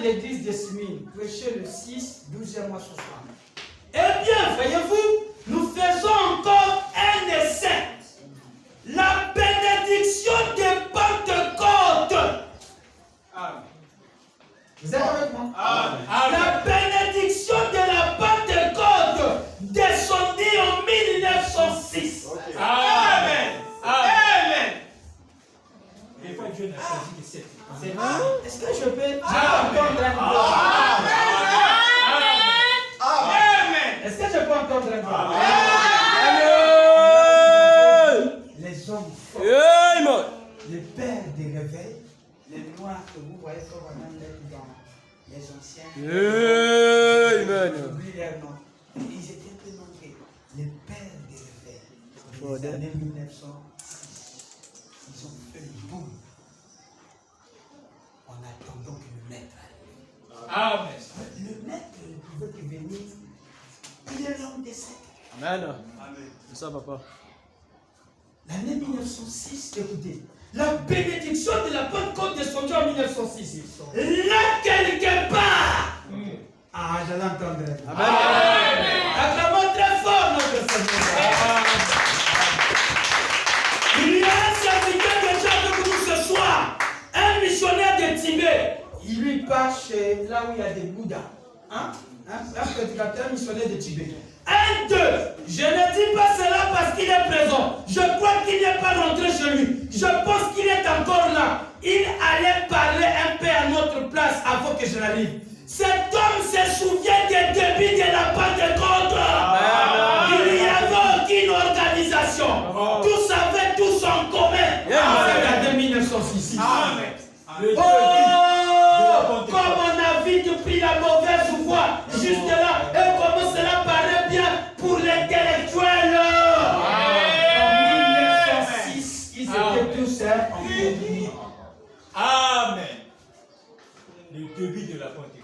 de l'église de Smyrne prêchait le 6, 12e mois 60. Eh bien, voyez-vous, nous faisons encore un essai. La bénédiction des Pentecôtes. Amen. Vous êtes avec moi? Amen. La bénédiction de la Pentecôte descendue en 1906. Okay. Amen. Amen. Des fois, Dieu n'a choisi que 7. Est-ce que je peux entendre un peu? Amen. Est-ce que je peux entendre un peu? Les hommes forts, les pères des réveils, les noirs que vous voyez comme dans les anciens. J'oublie leur nom. Ils étaient peu nombreux. Les pères des réveils. Dans les années 1906, ils ont fait le boom. En attendant que le maître arrive. Amen. Le maître ne pouvait que venir. Il est l'homme des siècles. Amen. Amen. C'est ça, papa. L'année 1906, écoutez, la bénédiction de la Pentecôte descendue en 1906. Là, quelque part. Ah, je l'entendrai. Amen. Acclamons très fort notre Seigneur. Il y a un serviteur de Dieu avec nous ce soir. Un missionnaire de Tibet. Il lui passe là où il y a des Bouddhas. Hein? Un prédicateur missionnaire de Tibet. Un, deux. Je ne dis pas cela parce qu'il est présent. Je crois qu'il n'est pas rentré chez lui. Je pense qu'il est encore là. Il allait parler un peu à notre place avant que je n'arrive. Cet homme se souvient des débuts de la Pentecôte. Il n'y avait aucune organisation. Tous avaient tous en commun. Regardez 1906. Amen. Oh, comme on a vite pris la mauvaise voie juste là, et comment cela paraît bien pour l'intellectuel. En 1906, ils étaient tous en commun. Amen. Le début de la Pentecôte.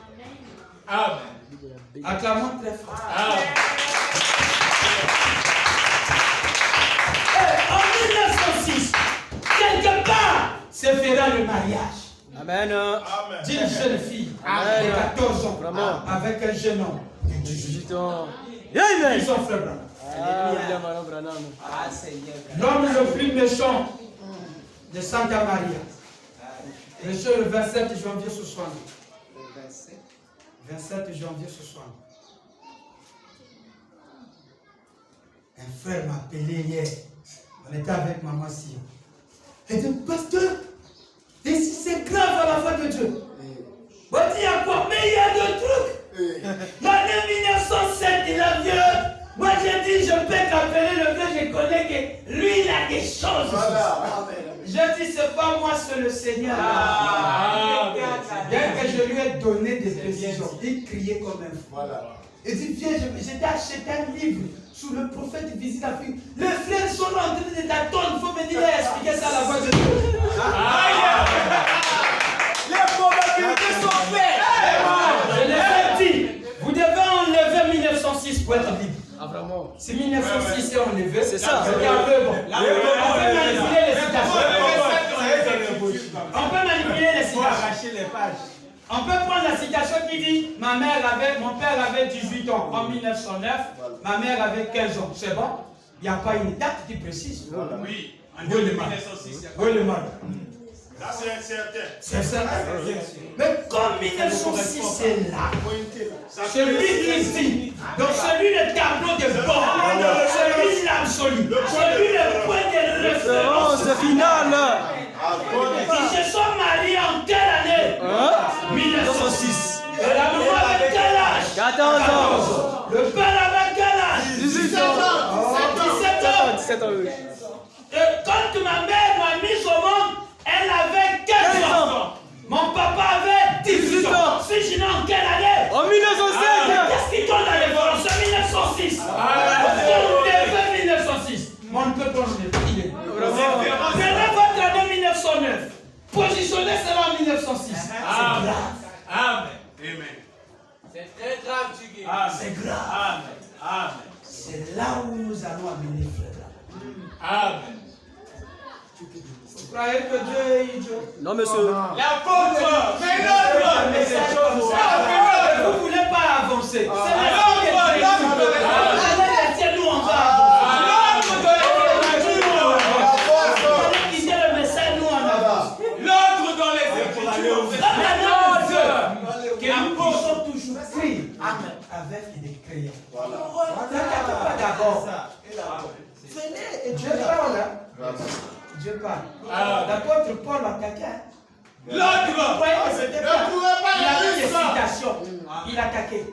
Amen. Acclamons très fort. Amen. Et en 1906, quelque part, se fera le mariage. Amen. D'une jeune fille de 14 ans avec un jeune homme de 18 ans. Ils sont frères Branham. L'homme le plus méchant de Santa Maria. Le 27 janvier 60. 27 janvier 60. Un frère m'a appelé hier. On était avec maman Sion. Elle dit, pasteur, et si c'est grave à la foi de Dieu? On dit à quoi? Mais il y a deux trucs. L'année 1907, il a vieux. Moi j'ai dit, je peux t'appeler le vieux, je connais que lui il a des choses. Je dis, c'est pas moi, c'est le Seigneur. Dès que je lui ai donné des précisions, il criait comme un fou. Il dit, viens, j'ai acheté un livre sur le prophète qui visite l'Afrique. Les frères sont là en train de t'attendre, il faut venir expliquer ça à la voix de Dieu. Les probabilités sont faites. Je les ai dit, vous devez enlever 1906 pour être libre. Ah, vraiment? Si 1906 est enlevé, c'est ça. On peut manipuler les citations. On peut manipuler les citations. On peut prendre la citation qui dit mon père avait 18 ans en 1909, ma mère avait 15 ans. C'est bon? Il n'y a pas une date qui précise. Oui, en 1906. Oui, le mal. Là, c'est certain. C'est certain. Mais comme 1906 c'est là, celui qui dit, donc celui le tableau de bord, celui l'absolu, celui le point de référence. C'est final. Ils se sont mariés en quelle année? 1906. Et la maman avait quel âge? 14 ans. Le père avait quel âge? 18 ans. 17 ans. Oui. Et quand ma mère m'a mise au monde, elle avait 15 ans. Mon papa avait 18 ans. Si je n'ai en quelle année? En 1905. Qu'est-ce qui donne la référence? En 1906. On devait 1906. Mais on ne peut pas enlever. Prenez votre année 1909. Positionnez cela en 1906. C'est grave. Amen. C'est très grave, Tchigui. C'est grave. Amen. C'est là où nous allons amener frère. Amen. Vous croyez que Dieu est idiot? Non, monsieur. L'apôtre, mais l'autre. Maintenant, que nous puissions toujours prier avec des crayons. N'attaquez pas d'abord. Venez et Dieu parle. Dieu parle. L'apôtre Paul attaquait. L'autre. Vous voyez que c'était Ne pas. pouvez pas Il avait le des dire. citations. Il attaquait.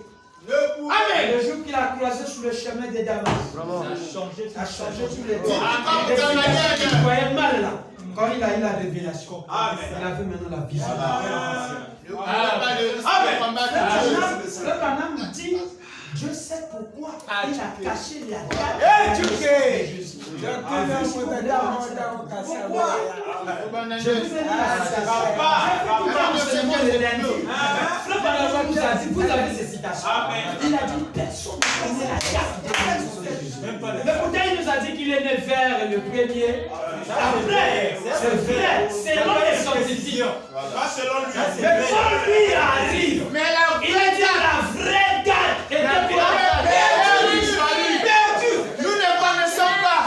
Amen. Le jour qu'il a croisé sur le chemin de Damas, ça a changé tous les temps. Il voyait mal là. Quand il a eu la révélation, il avait maintenant la vision. Le Branham dit, Dieu sait pourquoi il a caché la date de Jésus. Pourquoi? Je vous ai dit la citation. Le Branham nous a dit, vous avez ces citations. Il a dit, personne ne connaît la date de Jésus. Mais pourtant, il nous a dit qu'il est né vers le premier. Après, c'est vrai, selon les scientifiques. Pas selon lui. Mais quand lui arrive, il a dit la vraie date. Et depuis Nous ne connaissons pas.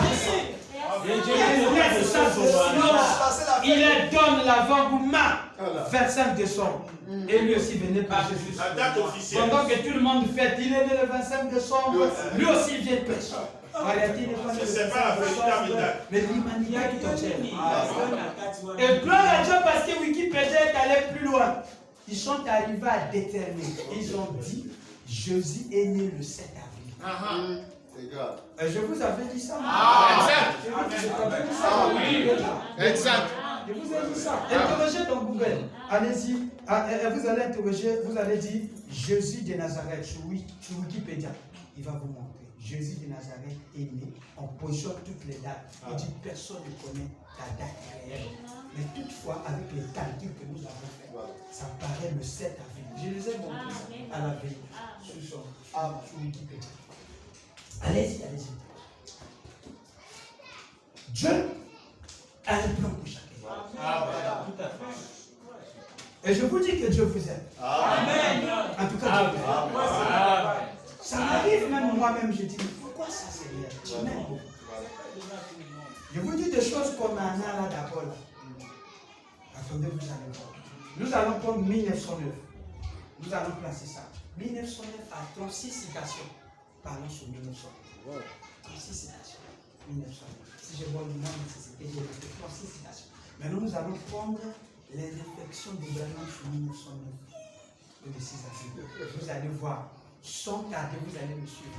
il donne l'avant-goût 25 décembre. Et lui aussi venait par Jésus. La date officielle. Pendant que tout le monde fête, il est né le 25 décembre. Lui aussi il vient pêcher. En réalité, il n'est pas né le C'est pas la 25 véritable décembre, date. mais l'humanité tout entière. Et gloire à Dieu parce que Wikipédia est allé plus loin. Ils sont arrivés à déterminer. Ils ont dit Jésus est né le 7 avril. Je vous avais dit ça. Exact. Je vous ai dit ça. Interrogez dans Google. Allez-y. Vous allez interroger, vous allez dire Jésus de Nazareth sur Wikipédia. Il va vous montrer. Jésus de Nazareth est né en posant toutes les dates. On dit personne ne connaît la date réelle. Mais toutefois, avec les calculs que nous avons faits, ça paraît le 7 avril. Je les ai montrés à la veille sur Wikipédia. Allez-y, allez-y. Dieu a un plan pour chacun. Et je vous dis que Dieu vous aime. Amen. En tout cas, Dieu vous aime. Ça m'arrive même moi-même, je dis, mais pourquoi ça Seigneur? Tu m'aimes beaucoup. Je vous dis des choses comme un an là d'abord. Attendez, vous allez voir. Nous allons prendre 1909. Nous allons placer ça. 1909 à 36 citations. Parlons sur 1909. 36 citations. 1909. Si je vois le nom de nécessité, j'ai 36 citations. Maintenant, nous allons prendre les réflexions de Branham sur 1909. Le 6 avril. Vous allez voir. Sans tarder, vous allez me suivre.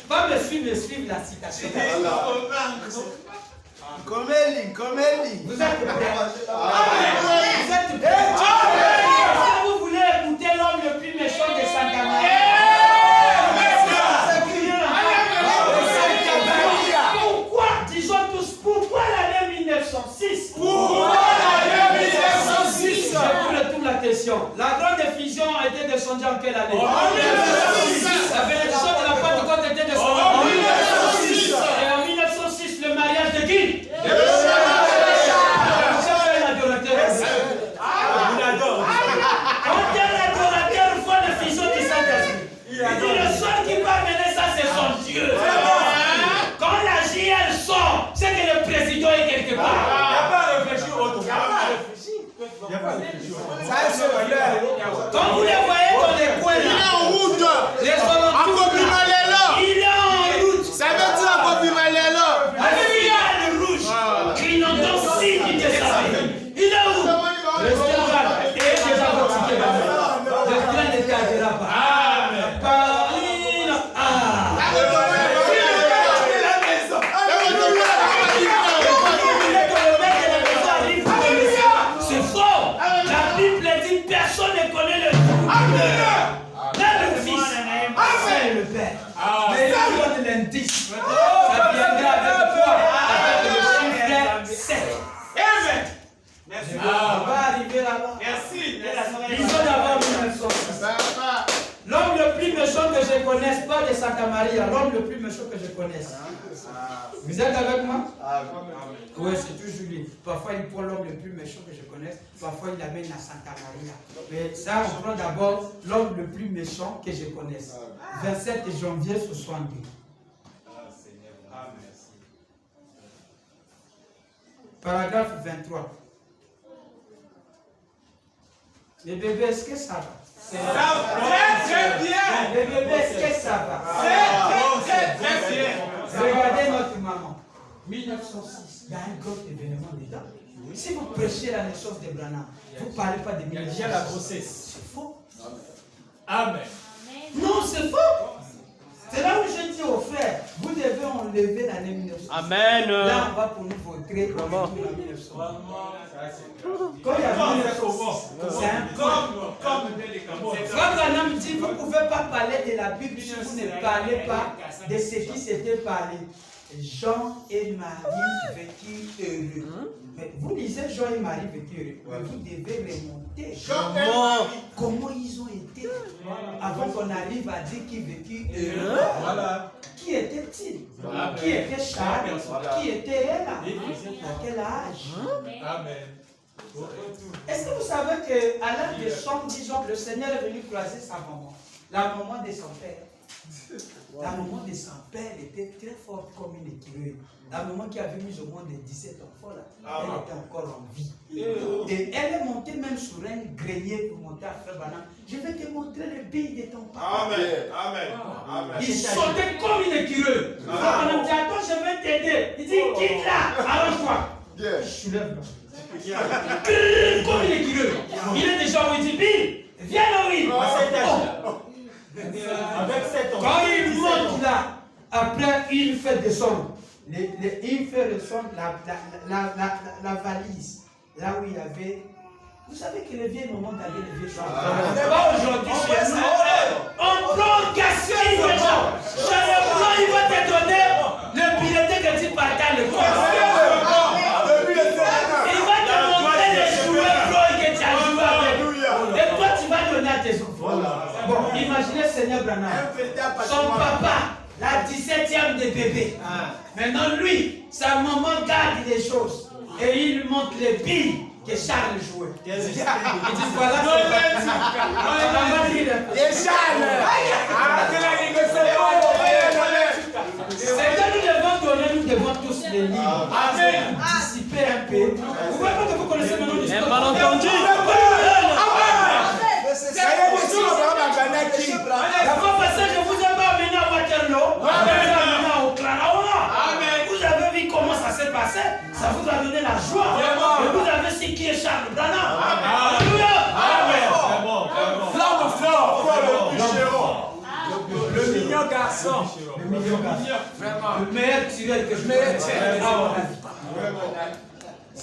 Pas me suivre, mais suivre la citation. Comme elle. Vous êtes prêts? Vous êtes prêts? Si vous voulez écouter l'homme le plus méchant de Santa Maria, pourquoi, disons tous, pourquoi l'année 1906? Pourquoi l'année 1906? Je vous retourne la question. La grande effusion a été descendue en quelle année? En 1906. La bénédiction de la Pentecôte était descendue en 1906. Et en 1906, le mariage de qui? Quand un adorateur voit l'effusion du Saint-Esprit, il dit le seul qui peut amener ça, c'est son Dieu. Quand la JL sort, c'est que le président est quelque part. Quand vous les voyez dans les coins là, Il est en route. les alentours là, il est en route. Ça veut dire à Kobimalela. Avec le rouge, clignotant signe de sa vie. Il est où? Le scandale est déjà fatigué. Le train ne tardera pas. Amen. Paris, c'est faux. La Bible dit personne ne connaît le Dieu. Même le Fils, c'est le Père. Mais il donne l'indice. Ça viendra avec quoi? Avec le chiffre 7. On va arriver là-bas. Ils ont d'abord 1906. L'homme le plus méchant que je connaisse, pas de Santa Maria, l'homme le plus méchant que je connaisse. Vous êtes avec moi? Oui, c'est toujours lui. Parfois, il prend l'homme le plus méchant que je connaisse, parfois, il l'amène à Santa Maria. Mais ça, on prend d'abord l'homme le plus méchant que je connaisse. 27 janvier 62. Paragraphe 23. Les bébés, est-ce que ça va? Très bien. Les bébés, est-ce que ça va? Très bien. Regardez notre maman. 1906, il y a un gros événement dedans. Si vous prêchez la naissance de Branham, vous ne parlez pas de 1906. Il y a la grossesse. C'est faux. Amen. Non, c'est faux. C'est là où je dis aux frères, vous devez enlever l'année 1906. Amen. Là, on va pour nous voter pour Vraiment. la 1906. Quand il y a 1906, c'est un point. Frère Branham dit, vous ne pouvez pas parler de la Bible si vous ne parlez pas de ce qui s'était parlé. Jean et Marie vécurent heureux. Mais vous lisez Jean et Marie vécurent heureux. Mais vous devez remonter. Comment ils ont été avant qu'on arrive à dire qu'ils vécurent heureux. Qui était-il? Qui était Charles? Qui était elle? À quel âge? Est-ce que vous savez qu'à l'âge de 70 ans, le Seigneur est venu croiser sa maman, la maman de son père? La maman de son père était très forte comme une écureuil. La maman qui avait mis au monde de 17 enfants, là, elle était encore en vie. Et elle est montée même sur un grenier pour monter à Frère Branham. Je vais te montrer le billes de ton papa. Il sautait comme une écureuil. Frère Branham dit, attends, je vais t'aider. Il dit, quitte là, arrange-toi. Je soulève là. Comme une écureuil. Il est déjà où il dit, Bill, viens là, oui. Avec cette Quand il monte là, après il fait descendre. Il fait descendre la valise. Là où il y avait. Vous savez que le vieux moment d'aller le vieux soir. Pas aujourd'hui chez nous. On prend gaspille les gens. Chez le blanc, il va te donner le bulletin que tu partages le corps. Il va te montrer les jouets blancs que tu as joué avec. Et toi, tu vas donner à tes enfants. Bon, imaginez Seigneur Branham. Son papa, la 17e des bébés. Maintenant, lui, sa maman garde les choses. Et il montre les billes que Charles jouait. Il dit voilà ce c'est que nous devons donner, nous devons tous les livres. Amen. Anticiper un peu. Vous voyez pas que vous connaissez maintenant l'histoire. Un malentendu. La fois passée, je vous ai pas amené à Waterloo. Je vous ai amené à Oklahoma. Vous avez vu comment ça s'est passé. Ça vous a donné la joie. Et vous avez su qui est Charles Branham. Alléluia. Flamme fort. Le mignon garçon. Le mignon garçon. Vraiment. Le meilleur tireur que je connaisse.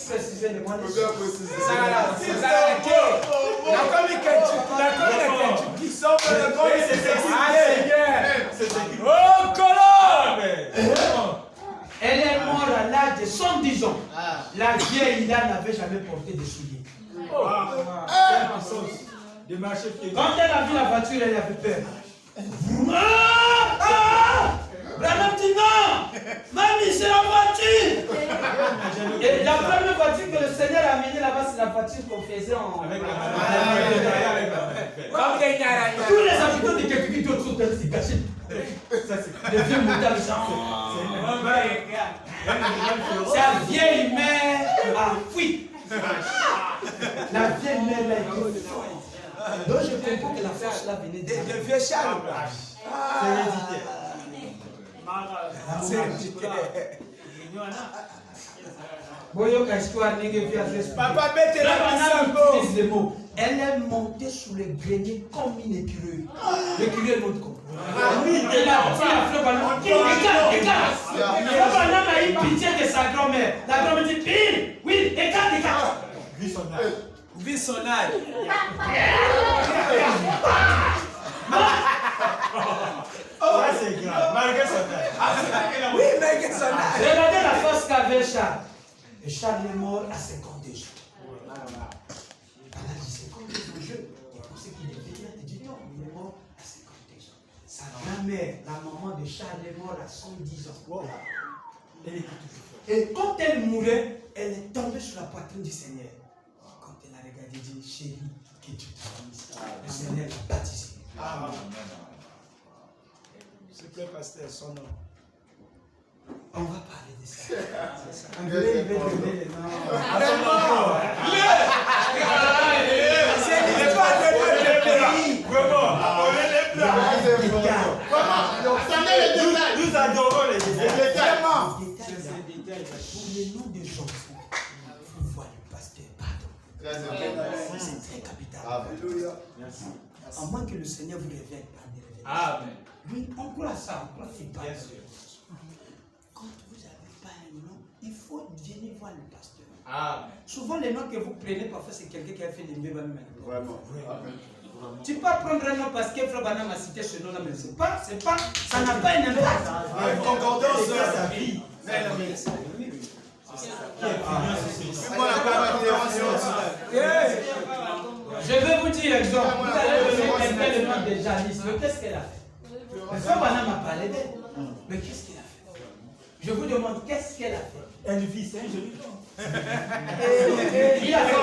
Précisez-moi les choses. Elle est morte à l'âge de 110 ans. La vieille là n'avait jamais porté de souliers. Quand elle a vu la voiture, elle avait peur. Branham dit non! Mamie, c'est la voiture! Et la première voiture que le Seigneur a amenée là-bas, c'est la voiture qu'on faisait en. Tous les habitants de quelqu'un qui sont c'est caché. Les vieux motards, sa vieille mère a fui. La vieille mère l'a été. Donc je comprends que la force là venait de vieux Charles. C'est héréditaire. Papa, mettez la utilise le mot. Elle est montée sous le grenier comme une écureuil. L'écureuil monte comme. Et là, écarte. Branham a eu pitié de sa grand-mère. La grand-mère dit, Bill, oui, écarte. Vit son âge. Ça c'est grave. Malgré son âge. Oui, malgré son âge. Regardez la force qu'avait Charles. Et Charles est mort à 52 jours. À l'âge de 52 jours, il pensait qu'il est vieillard du temps. Il est mort à 52 jours. Sa grand-mère, la maman de Charles, est morte à 110 ans. Et quand elle mourait, elle est tombée sur la poitrine du Seigneur. Quand elle a regardé, elle dit, chérie, que tu te bénisses. Le Seigneur l'a baptisé. Amen. S'il te plaît, pasteur, son nom. On va parler de ça. Anglais, il veut donner les noms. C'est Alléluia. Merci. À moins que le Seigneur vous révèle par des révélations. Amen. Lui, on croit ça, on croit qu'il parle. Bien sûr. Quand vous n'avez pas un nom, il faut venir voir le pasteur. Amen. Souvent, les noms que vous prenez, parfois, c'est quelqu'un qui a fait des mbébas même. Vraiment. Amen. Tu peux pas prendre un nom parce que Frère Branham a cité ce nom-là, mais c'est pas, ça n'a pas un impact. Une concordance de sa vie. Je vais vous dire exemple. Vous allez donner quelqu'un le nom de Janice. Mais qu'est-ce qu'elle a fait? Frère Branham a parlé d'elle. Mais qu'est-ce qu'elle a fait? Je vous demande, qu'est-ce qu'elle a fait? Elle vit, c'est un joli nom. Il a fait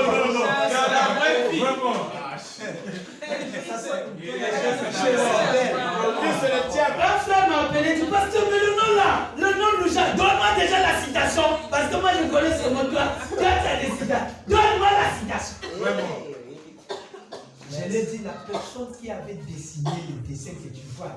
Vraiment. un frère m'a appelé, il dit, pasteur, mais le nom là, le nom nous a. Donne-moi déjà la citation, parce que moi je connais ce nom. Toi, tu as des citations. Donne-moi la citation. Vraiment. Je l'ai dit, la personne qui avait dessiné le dessin que tu vois,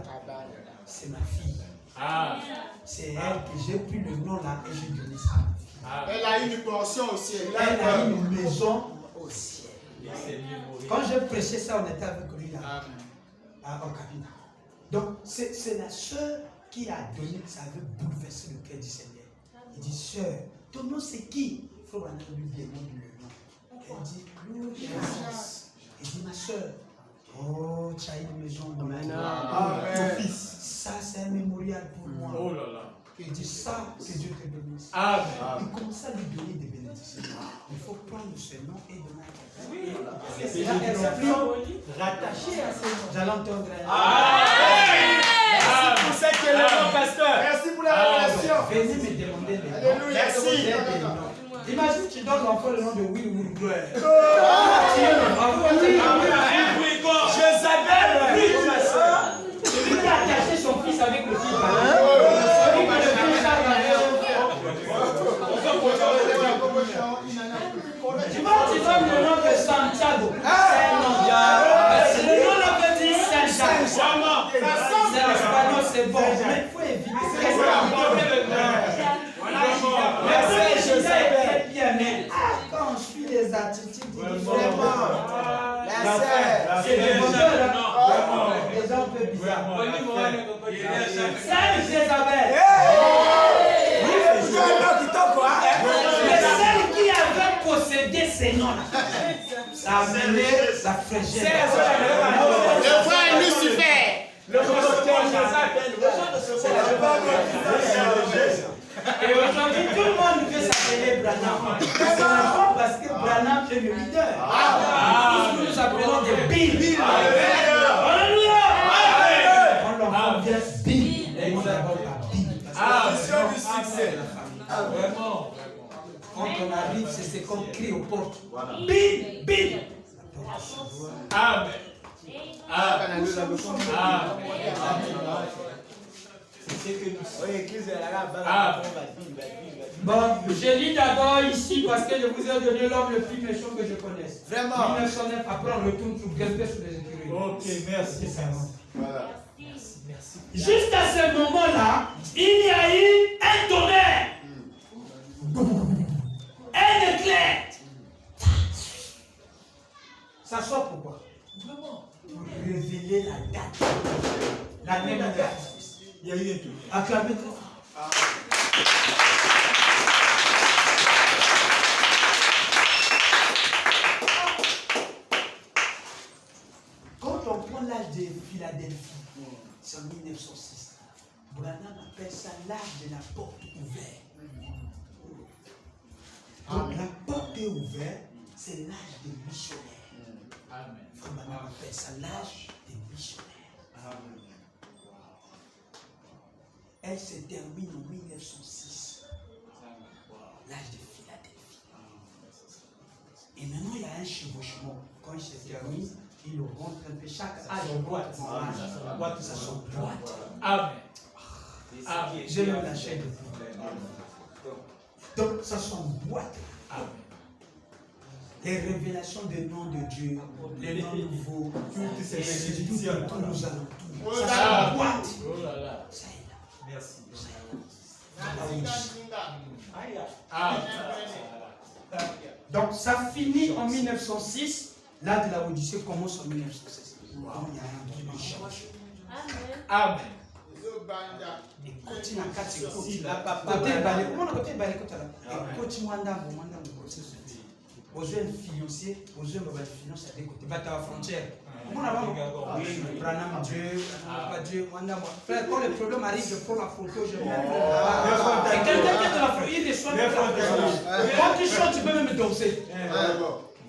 c'est ma fille. Ah. C'est elle que j'ai pris le nom là et j'ai donné ça. Ah. Elle a une pension au ciel. Elle a une maison au ciel. Laissez-lui mourir. Quand j'ai prêché ça, on était avec lui là, au cabinet. Donc, c'est la sœur qui a donné, ça avait bouleversé le cœur du Seigneur. Il dit, sœur, ton nom c'est qui? Il faut qu'on lui demande le nom. Elle dit, Gloria. Il dit, ma sœur, oh, tu as une maison dans Amen. ton fils. Ça, c'est un mémorial pour moi. Oh là là. Il dit, ça, que Dieu te bénisse. Amen. Il commence à lui donner des bénédictions. Il faut prendre ce nom et donner à quelqu'un. Et là, elle s'est rattachée à ce nom. J'allais entendre Merci pour cette élément, pasteur. Merci pour la révélation. venez me demander des noms. Alléluia. J'ai Merci. des noms. Imagine, tu donnes l'enfant le nom de Will Will Gloire. Celui qui a caché son fils avec le fils. Celui que le fils a tu vois, tu donnes le nom de Santiago. C'est un nom. Le nom là veut dire Saint-Jacques. C'est l'espagnol, c'est bon. Mais il faut éviter. Merci, je sais très bien, mais quand je suis les attitudes, vraiment. C'est des vendeurs, des gens un peu bizarres. Sainte Jézabel. C'est celle qui avait possédé ces noms-là. Ça a mené la frégère. Le frère Lucifer. Et aujourd'hui, tout le monde veut s'appeler Branham. Personnellement, parce que Branham est le leader. Nous nous appelons des Bill. Alléluia. On l'enfant vient Bill. Et nous avons la Bible. Mission du succès. Vraiment. Quand on arrive, c'est ce qu'on crie aux portes. Bill, Bill. Amen. Amen. Bon, je lis d'abord ici parce que je vous ai donné l'homme le plus méchant que je connaisse. Vraiment. 1909, après on retourne pour grimper sur les écuries. Ok, merci. Voilà. Juste à ce moment-là, il y a eu un tonnerre. Un éclair. Ça sort pourquoi? Pour révéler la date. La même date. Il y a eu un tout. Acclamez très fort. Quand on prend l'âge de Philadelphie, c'est en 1906. Branham appelle ça l'âge de la porte ouverte. Donc la porte est ouverte, c'est l'âge des missionnaires. Amen. Branham appelle ça l'âge des missionnaires. Elle se termine en 1906. L'âge de Philadelphie. Et maintenant, il y a un chevauchement. Quand il se termine, il rentre un peu. Chaque âge boîte. Boîte, ça s'emboîte. Amen. Amen. J'ai même la chaîne de pouvoir. Donc, ça s'emboîte. Amen. Les révélations des noms de Dieu, les noms nouveaux, Toutes ces c'est tout bénédictions. dans tous nos alentours. Oh Ça là s'emboîte. Oh là là. Ça y est là. Merci. Donc ça finit en 1906 L'art de la Odyssée commence en 1916. Il y a un truc qui change. Amen. Et continue à 4 côté balai. Comment on a côté balai côté là? Et continue Wanda, c'est ça. Aux jeunes financiers, aux jeunes financiers à des côtés. Battre à la frontière. Comment on a Branham Dieu, pas Dieu, Wanda. Frère, quand le problème arrive, je prends la photo, je mets. Et quelqu'un qui est de la frontière, il est soit. Quand tu chantes, tu peux même danser.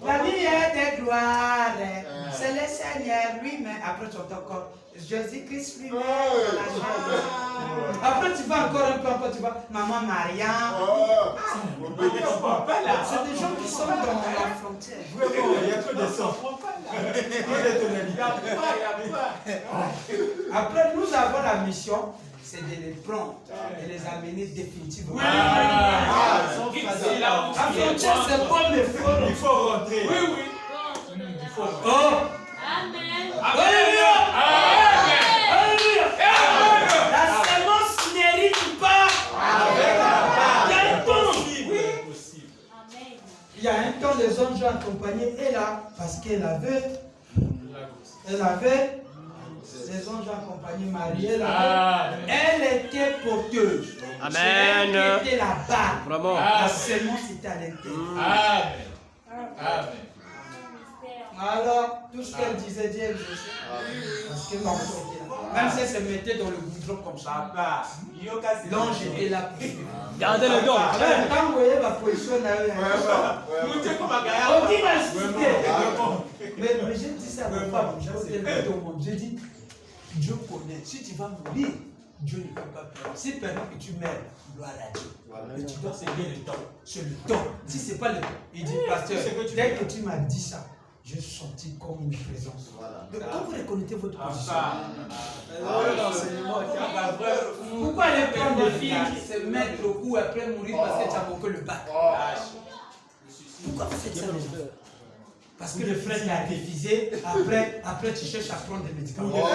La vie est de gloire, c'est le Seigneur lui-même. Après tu entends encore Jésus-Christ lui-même. Après tu vas encore un peu, encore tu vas Maman Maria. C'est des gens qui sont dans la frontière. Vraiment, il y a trop de sang. Après nous avons la mission, c'est de les prendre et les amener définitivement. La frontière c'est pas le fond. Il faut rentrer. Oui, oui. Il faut. Oh! Amen. Alléluia! Alléluia! La semence n'hérite pas avec la part. Il y a un temps. Amen. Il y a un temps, les anges ont accompagné Ella parce qu'elle avait. Les anges ont accompagné Marie. Elle était porteuse. Amen. Elle était la barre. Vraiment. La semence était à l'intérieur. Amen. Amen. Alors, tout ce qu'elle disait, Dieu exauçait. Parce que l'ange était là. Même si elle se mettait dans le goudron comme ça, l'ange était là pour suivre. Gardez le don. Quand vous voyez ma position là, on dit m'insulter. Mais j'ai dit ça à ma femme, j'ai dit, Dieu connaît, si tu vas mourir, Dieu ne peut pas perdre. Si pendant que tu meurs, gloire à Dieu. Mais tu dois savoir le temps. C'est le temps. Si ce n'est pas le temps. Il dit, pasteur, dès que tu m'as dit ça, j'ai senti comme une présence. Donc quand vous reconnaissez votre position, pourquoi aller prendre des filles qui se mettent au cou après mourir parce que tu as manqué le bac? Pourquoi vous faites ça? Parce que le frère t'a refusé, après tu cherches à prendre des médicaments.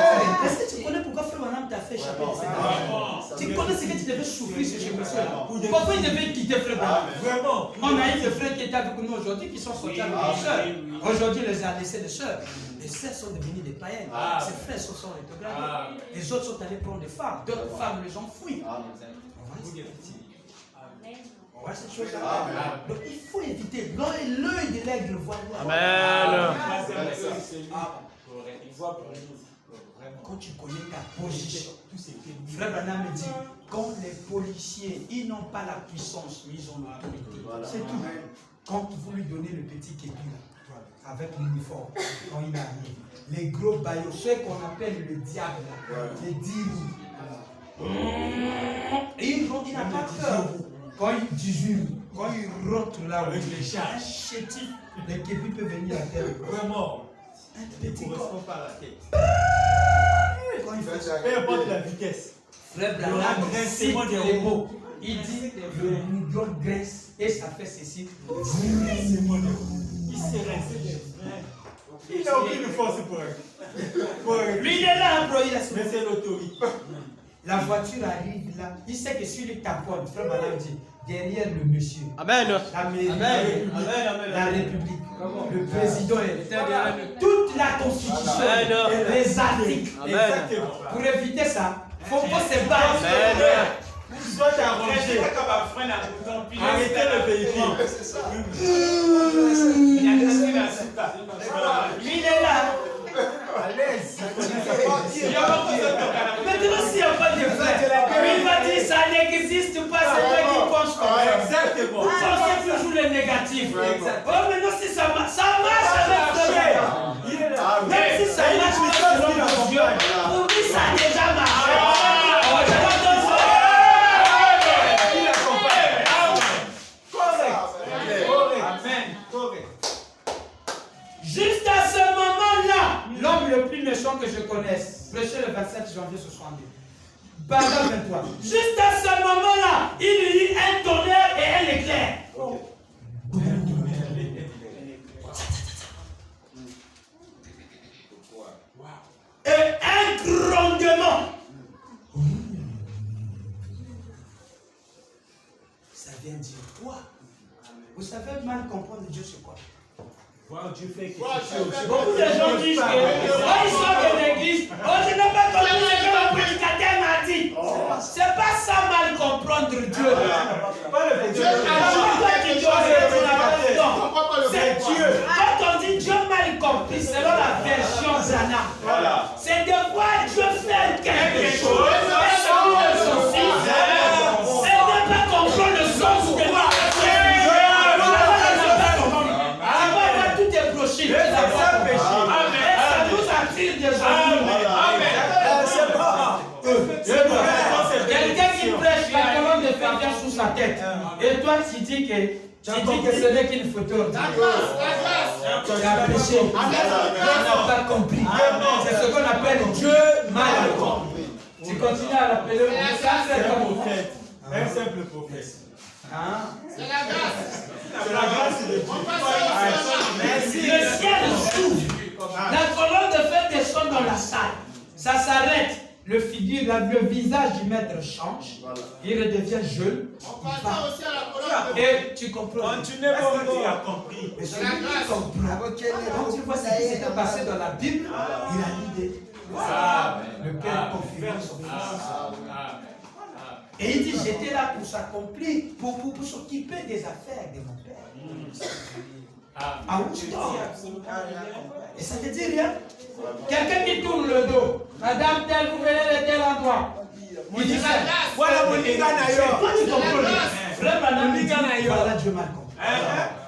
Est-ce que tu connais pourquoi frère Madame t'a fait échapper de cette affaire? Tu connais ce que tu devais souffrir sur ce monsieur-là? Pourquoi il devait quitter frère Madame? Vraiment. On a eu des frères qui étaient avec nous aujourd'hui qui sont sortis avec les sœurs. Aujourd'hui, on les a laissés des sœurs. Les sœurs sont devenues des païennes. Ces frères se sont rétrogradés. Les autres sont allés prendre des femmes. D'autres femmes les ont fouillées. On voit cette chose-là. Donc il faut éviter. L'œil de l'aigle voit loin. Amen. Quand tu connais ta position, Frère Branham me dit, quand les policiers, ils n'ont pas la puissance, mais ils ont l'autorité. C'est tout. Quand vous lui donnez le petit képi avec l'uniforme, quand il arrive, les gros baillots, ceux qu'on appelle le diable, les 10 roues. Et il n'a pas peur. Quand il 18 roues, quand il rentre là avec les chats, chétif, les képi peuvent venir à terre. Vraiment. Un petit corps. Pas la tête. Quand il fait ça, Peu importe la vitesse. Frère Branham cite les mots. Il dit le boudron graisse et ça fait ceci. Il s'est resté. Il n'a aucune force pour Lui il est là, bro, il a mais c'est l'autorité. La voiture arrive là. Il sait que sur le tampon, frère Branham dit derrière le monsieur. Amen. La mairie, Amen. la République, le président, toute la constitution, les articles. Exactement. Pour éviter ça, il faut se battre. Soit arrangé. Arrêtez le véhicule. Lui il est là. À l'aise. Maintenant, s'il n'y a pas de frère, il va dire ça n'existe pas, c'est toi qui penses comme ça. Exactement. Vous pensez toujours le négatif. Oh, maintenant, si ça marche avec frère. Même si ça marche selon nos yeux, pour lui, ça a déjà marché. Juste à ce moment-là, l'homme le plus méchant que je connaisse, prêché le 27 janvier 62. Paragraphe 23. Juste à ce moment-là, il y eut un tonnerre et un éclair. Et un grondement. Ça vient dire quoi? Vous savez mal comprendre Dieu c'est quoi? tu fais que Beaucoup de gens disent que quand ils sortent de l'église, oh je n'ai pas compris ce que le prédicateur m'a dit. C'est pas ça mal comprendre Dieu. Pas le C'est Dieu. Quand on dit Dieu mal compris, selon la version Zana, c'est de voir Dieu faire quelque chose. C'est de ne pas comprendre le sens de la tout est broché. Ça nous attire des quelqu'un qui prêche la colonne de fer vient sous sa tête. Et toi, tu dis que ce n'est qu'une photo. Tu as péché. Tu n'as pas compris. C'est ce qu'on appelle Dieu mal compris. Tu continues à l'appeler un simple prophète. C'est la grâce. C'est la grâce de Dieu. Merci. Le ciel s'ouvre. La colonne de fer descend dans la salle. Ça s'arrête. Le visage du maître change. Il redevient jeune. Et tu comprends. Continuez comme tu as compris. Mais celui qui comprend, quand tu vois ce qui s'était passé dans la Bible, il a l'idée. Le Père confirme son fils. Et il dit, j'étais là pour s'accomplir, pour s'occuper des affaires de mon Père. À Woodstock. Et ça te dit rien? Quelqu'un qui tourne le dos. Madame telle, vous venez de tel endroit. Il dit ça. Voilà mon liga naïo. Toi tu comprends. Frère madame, voilà Dieu mal compris.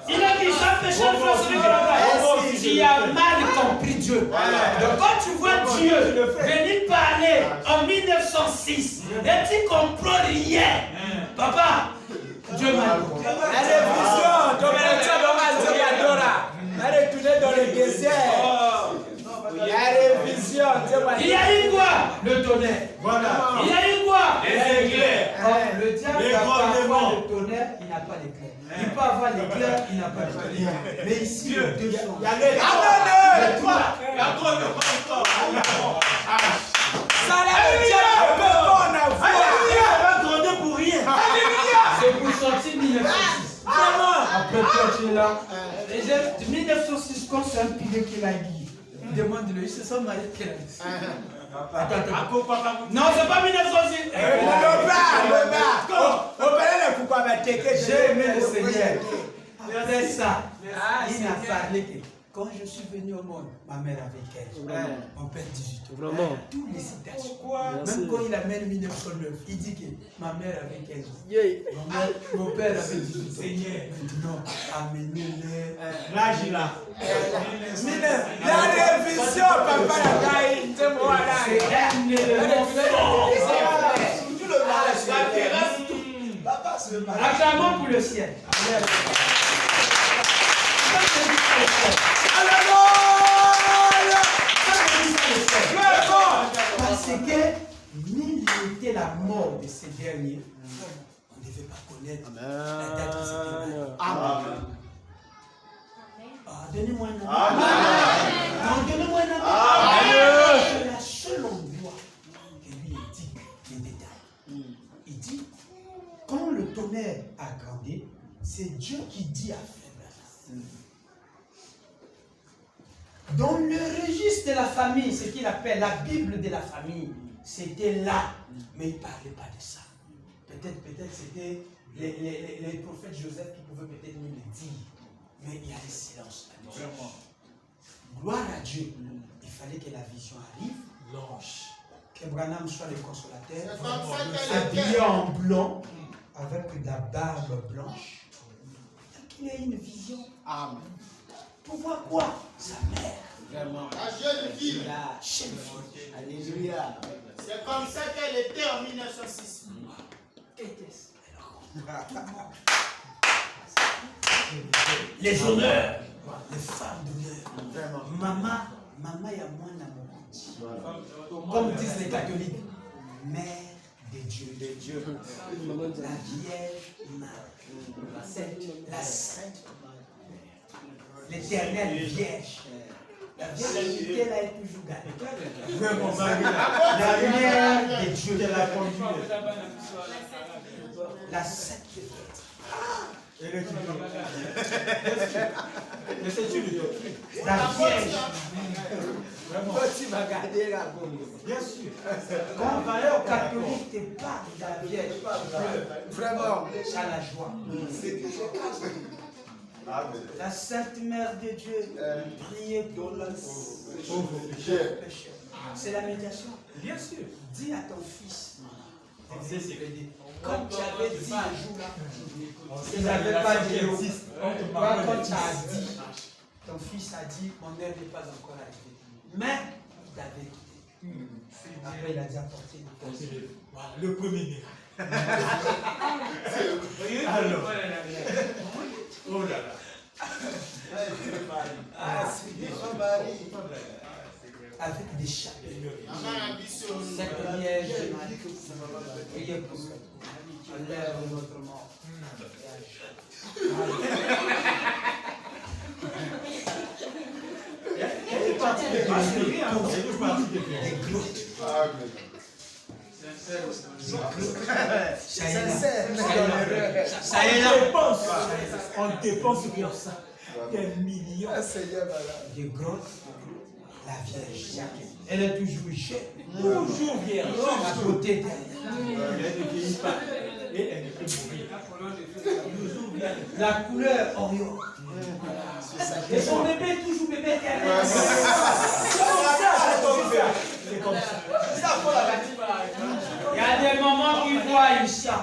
Il a dit ça, péché le frère celui qui a mal compris Dieu. Donc quand tu vois Dieu venir parler en 1906 et tu comprends rien, papa, Dieu mal compris. La révision, elle est retournée dans le désert. Il y a révision. Il y a eu quoi? Le tonnerre. Voilà. Il y a eu quoi? Les éclairs. Le diable n'a pas avoir le tonnerre, il n'a pas l'éclair. Il peut avoir l'éclair, il n'a pas l'éclair. Mais ici, il y a deux choses. Il y a les c'est pour sortir 1906. Après toi, tu es là. Et de 1906, quand c'est un pilier qui l'a dit, demande-le, ils se sont mariés quelle année? Non, c'est pas 1906. J'ai aimé le Seigneur. Après ça, il a parlé que quand je suis venu au monde, ma mère avait 15 ans, mon père 18 ans. Vraiment. Tous les citations. Même quand il amène 1909, il dit que ma mère avait 15 ans. Mon père avait 18 ans. Seigneur, maintenant, amenez-les. Là, j'ai là. La révision, papa, c'est moi là. C'est un élément fort. Acclamons pour le ciel. Parce que nul n'était la mort de ces derniers, on ne devait pas connaître la date de cette année. Donnez-moi un amen. Non, donnez-moi un amen. C'est la seule endroit que lui indique les détails. Il dit, quand le tonnerre a grandi, c'est Dieu qui dit à Frère. Dans le registre de la famille, ce qu'il appelle la Bible de la famille, c'était là. Mais il ne parlait pas de ça. Peut-être c'était les prophètes Joseph qui pouvaient peut-être nous le dire. Mais il y a le silence. Gloire à Dieu. Il fallait que la vision arrive. Blanche. Que Branham soit le consolateur. Habillé en blanc, avec la barbe blanche. Qu'il ait une vision. Amen. Pour voir quoi? Sa mère. Vraiment. La jeune fille. La jeune fille. Alléluia. C'est comme ça qu'elle était en 1906. Qu'était-ce? Les honneurs. Les femmes d'honneur. Maman, il y a moins d'amour. Comme disent les catholiques. Mère de Dieu. La Vierge Marie. La Sainte Marie. L'éternelle Vierge. La virginité là est toujours gardée. Vraiment, la lumière de Dieu. La Sainte Vierge. Et le truc. Mais c'est tu le doctrine. La Vierge. Vraiment. Toi, tu vas garder la bombe. Bien sûr. La valeur catholique te parle de la Vierge. Vraiment. Ça la joie. La Sainte Mère de Dieu, priez pour nous pécheurs. C'est la médiation. Bien sûr. Dis à ton fils, C'est comme tu avais dit un jour là, Il n'avait pas dit existe. quand tu as dit, ton fils a dit, mon heure n'est pas encore arrivée. Mais il t'avait quitté. Après, il a dit apporter le Voilà, le premier né. Alors. Oh là là. Ah, c'est bien. avec des chapelles. Maman a dit sur nous. Cette Vierge Marie, priez pour nous. À l'heure de notre mort. Elle est partie de rien. Elle est partie de rien. Des glottes. Ça y est là. On dépense pour ça. Des millions. Des grottes. La Vierge. Elle est toujours jeune. Toujours vierge. À côté d'elle. Elle ne vieillit pas. Et elle ne peut mourir. Toujours vierge. La couleur Orion. Et son bébé est toujours bébé éternel. C'est comme ça. Il y a des mamans qui voient ça.